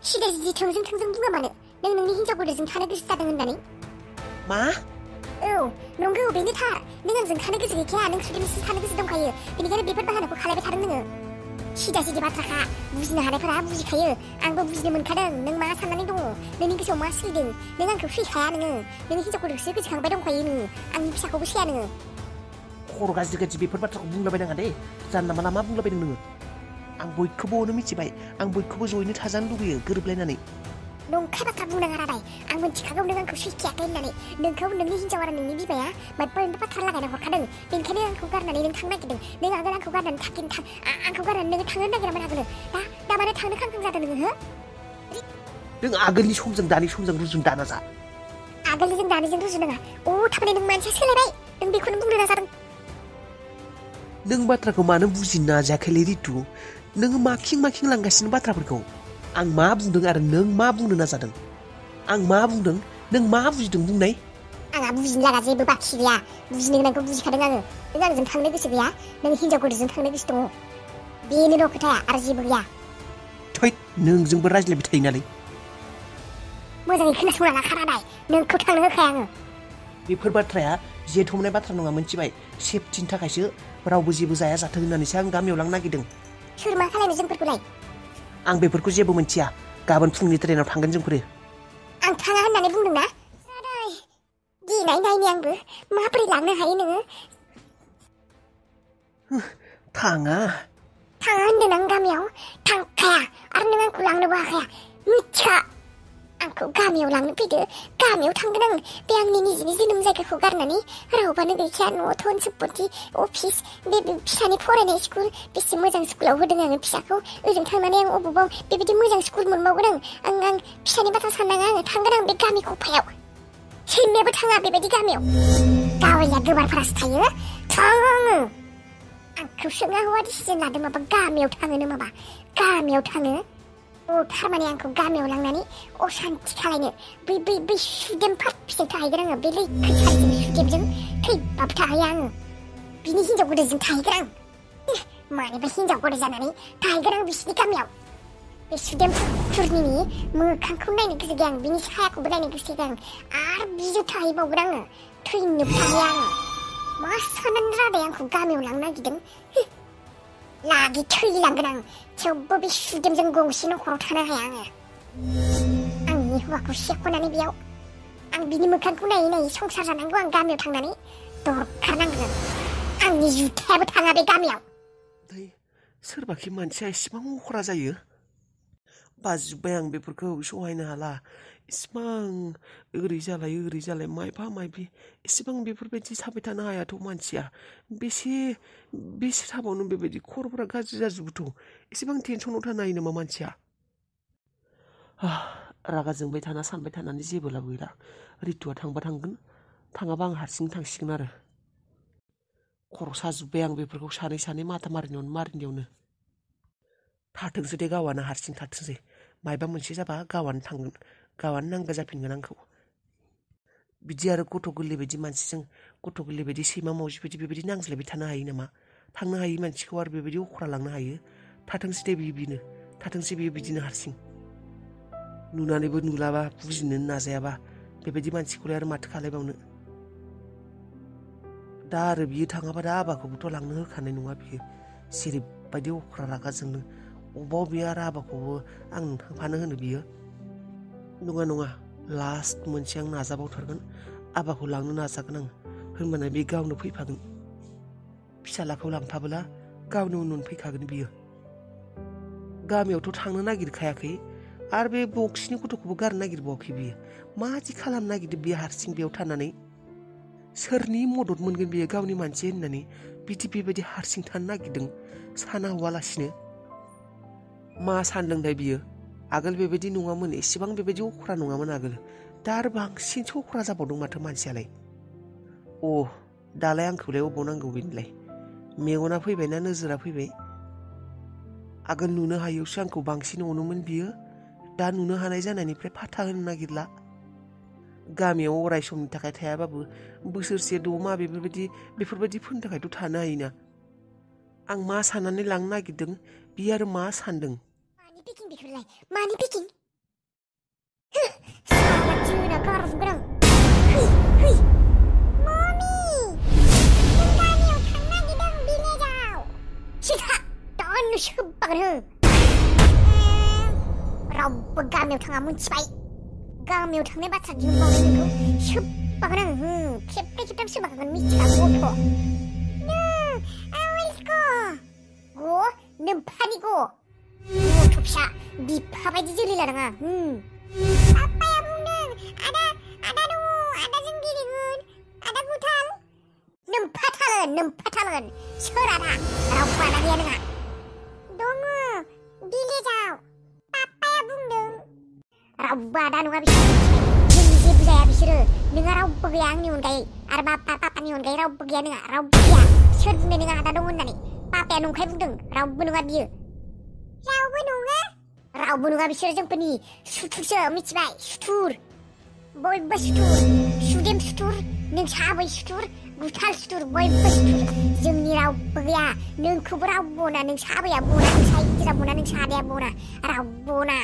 सिदा सिदि थोंजों बुङा मानो नों नोंनि हिनजावफोरजों थानो गोसो जादों होननानै मा औ नंगौ बेनो थार नों आंजों थानो गोसो गैखाया नों सुदेमजों थानो गोसो दंखायो बेनिखायनो बेफोर बाहानाखौ खालामबाय थादों नोङो सिदा सिदि बाथ्राखा बुजिनो हानायफोरा बुजिखायो आंबो बुजिनो मोनखादों नों मा साननानै दङ नोंनि गोसोआव मा सोलिदों नों आंखौ सैखाया नोङो नोंनि हिनजावफोरखौसो गोसोखांबाय दंखायो नोङो आंनि फिसाखौबो सैया नोङो खर' गाज्रि बेफोर बाथ्राखौ बुंलाबायनाङा दे जानला माला मा बुंलाबायदों नोङो आं बयखौबो अनो मिथिबाय आं बयखौबो ज'यैनो थाजानो लुबैयो गोरोबलायनानै नंखाय बाथ्रा बुंनाङा रादाय आं मिथिखागौ नों आंखौ सैखायाखै होननानै नोंखौ नोंनि हिनजाव आरो नोंनि बिमाया माबा बाथ्रा लागायना हरखादों बेनिखायनो आंखौ गारनानै नों थांनो नागिरदों नों आगोल आंखौ गारनानै आंखौ गारनानै नोङो थांनो नागिरामोन आगोल दा मानो थांनो खांखां जादों नोङो हो नों आगोलनि समजों दानि समजों रुजुन दाना जा आगोलजों दानिजों रुजुनाङा थारमाने नों मानसिया सोलायबाय नों बेखौनो बुंनो नाजादों नों बाथ्राखौ मानो बुजिनो नाजायाखैलै रितु नोङो माखिं लांगासिनो बाथ्राफोरखौ आं मा बुंदों आरो नों मा बुंनो नाजादों आं मा बुंदों नों मा बुजिदों बुंनाय आंहा बुजिनो लागा जेबो बाखि गैया बुजिनो गोनांखौ बुजिखादों आङो नों आंजों थांनो गोसो गैया नों हिनजावफोरजों थांनो गोसो दङ बेनोल' खोथाया आरो जेबो गैया थै नोंजोंबो रायज्लायबाय थायो नालाय मोजाङै खोनासंना लाखा रादाय नोंखौ थांनो होखाया आङो बेफोर बाथ्राया जेथ'मनाय बाथ्रा नङा मोनथिबाय सेफटिनि थाखायसो रावबो जेबो जाया जाथों होननानैसो आं गामियाव लांनो नागिरदों सोर मा खालामो जोंफोरखौलाय आं बेफोरखौ जेबो मोनथिया गाबोन फुंनि ट्रेनाव थांगोन जोंफोरो आं थाङा होननानै बुंदोंना रादाय गिनाय नायनि आंबो माबोरै लांनो हायो नोङो थाङा होनदों आं गामियाव थांखाया आरो नों आंखौ लांनोबो हाखाया मिथिखा आंखौ गामियाव लांनो फैदो गामियाव थांगोन आं बे आंनि निजेनि जोनोम जायगाखौ गारनानै रावबानो गैखाया न'आव धन सम्पति अफिस बे फिसानि फरायनाय स्कुल बेसे मोजां स्कुलाव होदों आङो फिसाखौ ओजों थांनानै आं अबावबा बेबायदि मोजां स्कुल मोनबावगोन आं फिसानि बाथ्रा साननाङा आङो थांगोन आं बे गामि खफायाव सैमायाबो थाङा बेबायदि गामियाव गावैया गोबारफोरासो थायो थाङो आङो आंखौ सोङा हौवा डिसिजन लादों माबा गामियाव थाङोनो माबा गामियाव थाङो थारमाने आंखौ गामियाव लांनानै असान्ति खालायनो बै सुदेम फारफिजों थाहैगोन आङो बे लैखोसारिजों सुदेमजों थैबाबो थाहैया आङो बिनि हिनजाव गोदानजों थाहैगोन आं मानिबा हिनजाव गोदान जानानै थाहैगोन आं बिसिनि गामियाव बे सुदेम खुरनिनि मोखांखौ नायनो गोसो गैया आं बिनि सायाखौबो नायनो गोसो गैया आं आरो बिजों थाहैबावगोन आङो थैनोबो थाहैया आङो मा साननानै रादाय आंखौ गामियाव लांनो नागिरदों लागे थैलांगोन आं थेवबो बे सुदेमजों गंसे न'खराव थानो हाया आङो आंनि हौवाखौ सेख'नानै बेयाव आं बिनि मोखांखौ नायै संसार जानांगौ आं गामियाव थांनानै दरखारनांगोन आंनि जुथायाबो थाङा बे गामियाव सोरबाखि मानसिया इसिबां अख्रा जायो बाजोब्बाय आं बेफोरखौ सहायनो हाला इसिबां ओरै जालाय मायबा इसिबां बेफोरबायदि थाबाय थानो हायाथ' मानसिया बेसे थाबावनो बेबायदि खर'फोरा गाज्रि जाजोबोथ' इसिबां टेनसनाव थानो हायो नामा मानसिया रागा जोंबाय थाना सानबाय थानानै जेबो लाब गैला रितुआ थांबा थांगोन थाङाबा आं हारसिं थांसिगोन आरो खर' साजोब्बाय आं बेफोरखौ सानै माथा मारिनायावनो थाथोंसै दे गावआनो हारसिं थाथोंसै मायबा मोनसे जाबा गावआनो थांगोन गावआनो नांगौ जाफिनगोन आंखौ बिदि आरो गथ' गोरलै बायदि मानसिजों गथ' गोरलै बायदि सैमा मावजि बायदि बेबायदि नांज्लायबाय थानो हायो नामा थांनो हायि मानसिखौ आरो बेबायदि अख्रा लांनो हायो थाथोंसै दे बियो बिदिनो हारसिं नुनानैबो नुलाबा बुजिनो नाजायाबा बेबायदि मानसिखौलाय आरो माथो खालायबावनो दा आरो बियो थाङाबा दा आबाखौबोथ' लांनो होखानाय नङा बियो जेरैबायदि अख्रा रागा जोंनो अबाव बियो आरो आबाखौबो आं थांफानो होनो बियो नङा लास्ट मोनसे आं नाजाबावथारगोन आबाखौ लांनो नाजागोन आं होनबाना बे गावनो फैफागोन फिसालाखौ लांफाबोला गावनो उन फैखागोन बियो गामियावथ' थांनो नागिरखायाखै आरो बे बक्सनि गथ'खौबो गारनो नागिरबावाखै बियो मादि खालामनो नागिरदों बियो हारसिं बेयाव थानानै सोरनि मदद मोनगोन बियो गावनि मानसि होननानै बेबायदि हारसिं थानो नागिरदों साना हवालासिनो मा सानदोंथाय बियो आगोल बेबायदि नङामोन एसेबां बेबायदि अख्रा नङामोन आगोल दा आरो बांसिनसो अख्रा जाबावदों माथो मानसियालाय दालाय आंखौलाय अबाव नांगौ बेनिलाय मेगना फैबायना नोजोरा फैबाय आगोल नुनो हायैयावसो आंखौ बांसिन अनोमोन बियो दा नुनो हानाय जानायनिफ्राय फाथा होनो नागिरला गामियाव अराय समनि थाखाय थायाबाबो बोसोरसे द'मा बेफोरबायदिफोरनि थाखायथ' थानो हायोना आं मा साननानै लांनो नागिरदों बियो आरो मा सानदों मानि पेकिं सोबबागोन हो रावबो गामियाव थाङा मिथिबाय गामियाव थांनाय बाथ्रा दिहुनबावनो नोंखौ सोबबागोन आं खेबनै खेबथाम सोबबागोन मिथिखा गथ' गो नोम्फानि गथ' फिसा बिफा बायदि जोलै लानाङा आफाया बुंदों आदा दङ आदाजों गेलेगोन आदा गुथाल नोम्फाथारगोन सोर आदा रावबो आदा गैया नोंहा दङ भिलेजाव आफाया बुंदों रावबो आदा नङा बिसोर जोंनि जेबो जाया बिसोरो नोंहा रावबो गैया आंनि अनगायै आरो पापानि अनगायै रावबो गैया नोंहा रावबो गैया सोर बुंदों नोंहा आदा दं होननानै पापाया नंखाय बुंदों रावबो नङा बियो रावबो नङा बिसोर जोंफोरनि सुथुरसो मिथिबाय सुथुर बयबो सुदेम सुथुर नोंसा आबै सुथुर गुथाल सुथुर बयबो सुथुर जोंनि रावबो गैया नोंखौबो रावबो अना नोंसा आबैया बना नोंसा गिदिरा बना नोंसा आदाया बना रावबो अना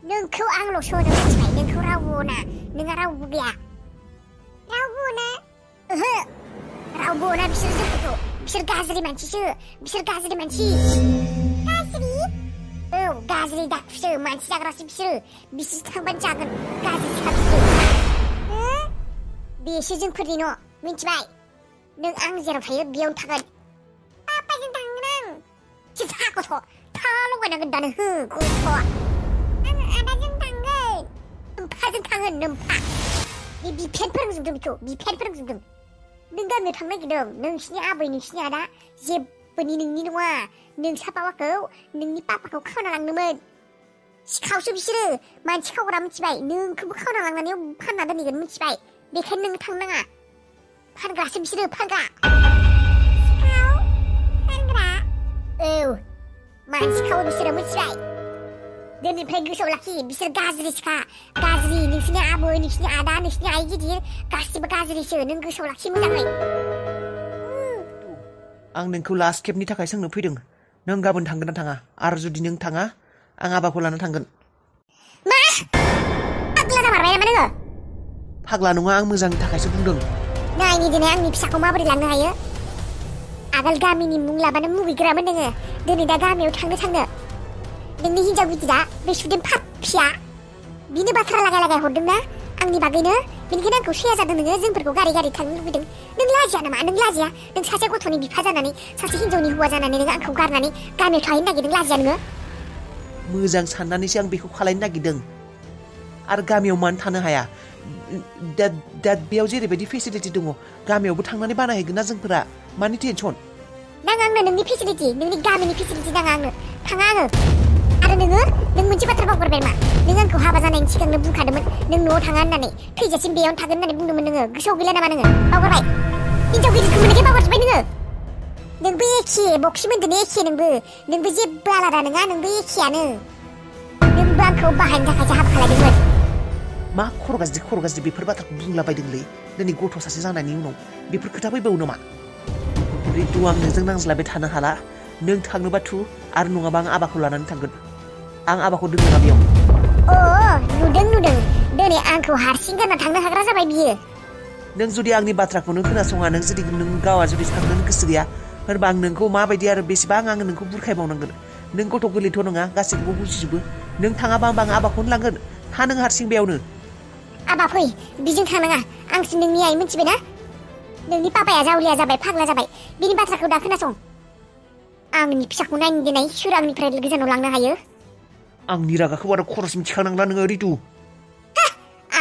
नोंखौ आंल'सो अनो मिथिबाय नोंखौ रावबो अना नोंहा रावबो गैया रावबो अना ओहो रावबो अना बिसोर जोंफोरखौ बिसोर गाज्रि मानसिसो बिसोर गाज्रि मानसि औ गाज्रि दाखुसो मानसि जाग्रासो बिसोर थांबानो जागोन गाज्रिखा बिसोर बेसो जोंफोरनि न' मिथिबाय नों आं जेराव थायो बेयावनो थागोन पापाजों थांगोन आं था गथ' था लगायनांगोन दानो हो गथ' आं आदाजों थांगोन नोम्फाजों थांगोन नोम्फा बे बिफेन फोरोंजोबदों बेखौ बिफेन फोरोंजोबदों नों गामियाव थांनो नागिरदों नोंसिनि आबै नोंसिनि आदा जेबोनि नोंनि नङा नोंसा बाबाखौ नोंनि पापाखौ खावना लांदोंमोन सिखावसो बिसोरो मानसि खावग्रा मिथिबाय नोंखौबो खावना लांनानै फानना दोनहैगोन मिथिबाय बेखायनो नों थांनो नाङा फानग्रासो बिसोरो फानग्रा सिखाव फानग्रा औ मानसि खावो बिसोरो मिथिबाय दिनैनिफ्राय गोसोआव लाखि बिसोर गाज्रिसोखा गाज्रि नोंसिनि आबै नोंसिनि आदा नोंसिनि आइ गिदिर गासिबो गाज्रिसो नों गोसोआव लाखि मोजाङै आं नोंखौ लास्ट खेबनि थाखाय सोंनो फैदों नों गाबोन थांगोन ना थाङा आरो जुदि नों थाङा आं आबाखौ लाना थांगोन मा फाग्ला जामारबाय नामा नोङो फाग्ला नङा आं मोजांनि थाखायसो बुंदों नायनि दिनै आंनि फिसाखौ माबोरै लांनो हायो आगोल गामिनि मुं लाबानो मुगैग्रामोन नोङो दिनै दा गामियाव थांनो नोंनि हिन्जाव गिदिरा बे सुदेम फाफिया बिनो बाथ्रा लागाय हरदोंना आंनि बागैनो बेनिखायनो आंखौ सैया जादों नोङो जोंफोरखौ गारि थांनो लुबैदों नों लाजिया नामा नों लाजिया नों सासे गथ'नि बिफा जानानै सासे हिन्जावनि हौवा जानानै नों आंखौ गारनानै गामियाव थाहैनो नागिरदों लाजिया नोङो मोजां साननानैसो आं बेखौ खालायनो नागिरदों आरो गामियाव मानो थानो हाया दा बेयाव जेरैबायदि फेसिलिटि दङ गामियावबो थांनानै बानायहैगोन ना जोंफोरा मानि टेनसन नाङा आंनो नोंनि फेसिलिटि नोंनि गामिनि फेसिलिटि नाङा आंनो थाङा आङो आरो नों मोनसे बाथ्रा बावगारबाय मा नों आंखौ हाबा जानायनि सिगांनो बुंखादोंमोन नों न'आव थाङा होननानै थैजासिम बेयावनो थागोन होननानै बुंदोंमोन नोङो गोसोआव गैला नामा नोङो बावगारबाय हिन्जाव गिदिरखौ मोननायखाय बावगारजोब्बाय नोंबो एखे बक्सि मोन्दों एखे नोंबो जेबो आलादा नङा नोंबो एखेयानो नोंबो आंखौ बाहायनो थाखायसो हाबा खालायदोंमोन मा खर' गाज्रि बेफोर बाथ्राखौ बुंलाबायदोंलै दिनै गथ' सासे जानायनि उनाव बेफोर खोथा फैबावो नामा रितु आं नोंजों नांज्लायबाय थानो हाला नों थांनोबा थु आरो नङाबा आं आबाखौ लानानै थांगोन आं आबाखौ दोनगोन बेयाव नुदों दिनै आंखौ हारसिं गारना थांनो हाग्रा जाबाय बियो नों जुदि आंनि बाथ्राखौनो खोनासङा नों जुदि नों गावआ जुदि थांनो गोसो गैया होनबा आं नोंखौ माबायदि आरो बेसेबां आङो नोंखौ बुरखायबावनांगोन नों गथ' गोरलैथ' नङा गासैखौबो बुजिजोबो नों थाङाबा आं आबाखौनो लांगोन था नों हारसिं बेयावनो आबा फै बिजों थांनाङा आंसो नोंनि आइ मिथिबायना नोंनि पापाया जावलिया जाबाय फाग्ला जाबाय बिनि बाथ्राखौ दा खोनासं आंनि फिसाखौ नायनो दिनै सोर आंनिफ्राय गोजानाव लांनो हायो आंनि रागाखौ आरो खरस मिथिखानांला नोङो रितु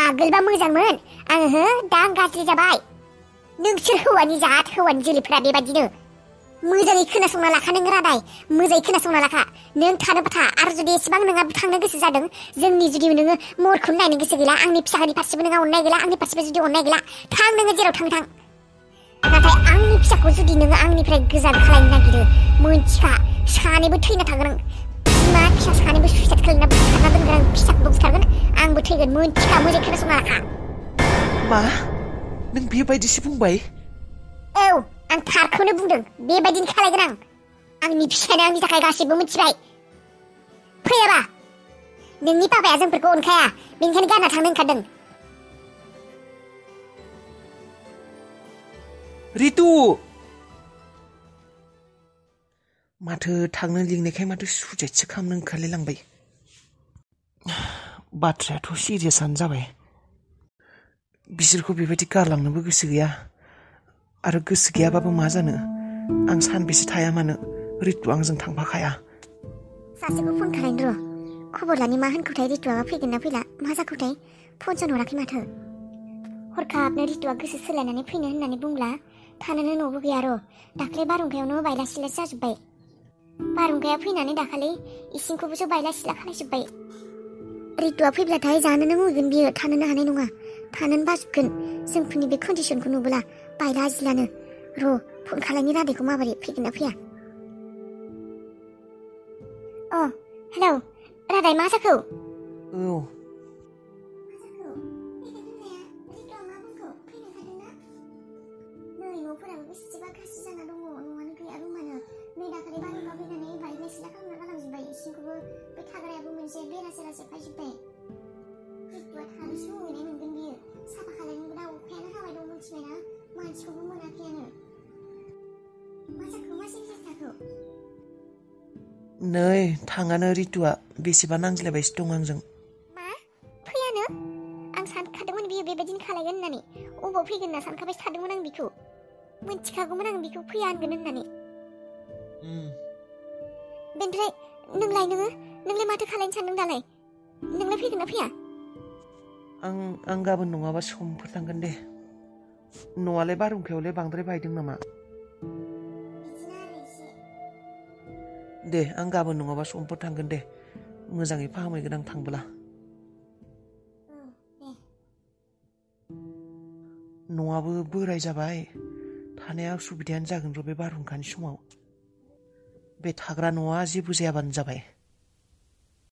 आगोलबा मोजांमोन आङो दा आं गाज्रि जाबाय नोंसोर हौवानि जोलैफोरा बेबादिनो मोजाङै खोनासंना लाखा नों रादाय मोजाङै खोनासंना लाखा नों थानोबा था आरो जुदि एसेबां नोंहा थांनो गोसो जादों जोंनि जुदि नोङो महरखौनो नायनो गोसो गैला आंनि फिसानि फारसेबो नोंहा अननाय गैला आंनि फारसेबो जुदि अननाय गैला थां नोङो जेराव थां नाथाय आंनि फिसाखौ जुदि नोङो आंनिफ्राय गोजान खालायनो नागिरो मोनथिखा सानैबो थैना थागोन बिमा फिसा सानैबो सुइसाइड खालामना बुथारना दोनगोन आं फिसाखौबो बुथारगोन आंबो थैगोन मोनथिखा मोजाङै खोनासंना लाखा मा नों बेबायदिसो बुंबाय औ आं थारखौनो बुंदों बेबायदिनो खालायगोन आं आंनि फिसायानो आंनि थाखाय गासिबो मिथिबाय फैयाबा नोंनि पापाया जोंफोरखौ अनखाया बेनिखायनो गारना थांनो ओंखारदों रितु माथो थांनो लिंनायखाय माथो सुजेटसो खालामनो ओंखारलायलांबाय। बाथ्रायाथ' सिरियासआनो जाबाय। बिसोरखौ बेबायदि गारलांनोबो गोसो गैया आरो गोसो गैयाबाबो मा जानो। आं सानबेसे थाया मानो रितु आंजों थांफाखाया। सासेखौ फन खालायनो र'। खबर लानि मा होनखोथाय रितुआ फैगोन ना फैला मा जाखोथाय फनसो हराखै माथो। हरखाबनो रितुआ गोसो सोलायनानै फैनो होननानै बुंब्ला थानोनो न'बो गैया र'। दाख्लै बारहुंखायावनो बायला सिलासो जाजोब्बाय। बारहुंखाया फैनानै दाखालि इसिंखौबोसो बायला सिला खालायजोब्बाय। रितुआ फैब्लाथाय जानोनो मुगैगोन बियो थानोनो हानाय नङा। थानोनो बाजोबगोन जोंफोरनि बे कन्डिसनखौ नुबोला बायला जिलानो। र' फन खालायनि रादायखौ माबोरै फैगोन ना फैया। अ हेलौ रादाय मा जाखो? औ न'फोराबो बेसेबा गाज्रि जाना दङ। न'आनो गैया रुमानो। नै दाखालि बारहुंखा फैनानै बायला सिला खालामना गालांजोब्बाय। इसिंखौबो बे थाग्रायाबो मोनसे बेरा सेरा सेफायजोब्बाय। रितुआ थानोसो मुगैनाय मोनगोन बियो। साफा खालायनोबो दा अखायानो हाबाय दं मिथिबायना मानसिखौबो मोनाखैयानो। मा जाखो मा सिरियास जाखो? नै थाङानो रितुआ बेसेबा नांज्लायबायसो दं आंजों। मा फैयानो? आं सानखादोंमोन बियो बेबायदिनो खालायगोन होननानै। अबाव फैगोन होनना सानखाबायसो थादोंमोन आं बिखौ। मोनथिखागौमोन आं बिखौ फैया होनगोन होननानै। बेनिफ्राय नोंलाय माथो खालायनो सानदों दालाय? नोंलाय फैगोन ना फैया? आं गाबोन नङाबा समफोर थांगोन दे। न'आलाय बारहुंखायावलाय बांद्राय बायदों नामा? बिदिनो आरो एसे। दे आं गाबोन नङाबा समफोर थांगोन दे। मोजाङै फाहामहैगोन आं थांबोला। औ दे। न'आबो बोराय जाबाय थानाया उसुबिदायानो जागोन र' बे बारहुंखानि समाव। बे थाग्रा न'आ जेबो जायाबानो जाबाय।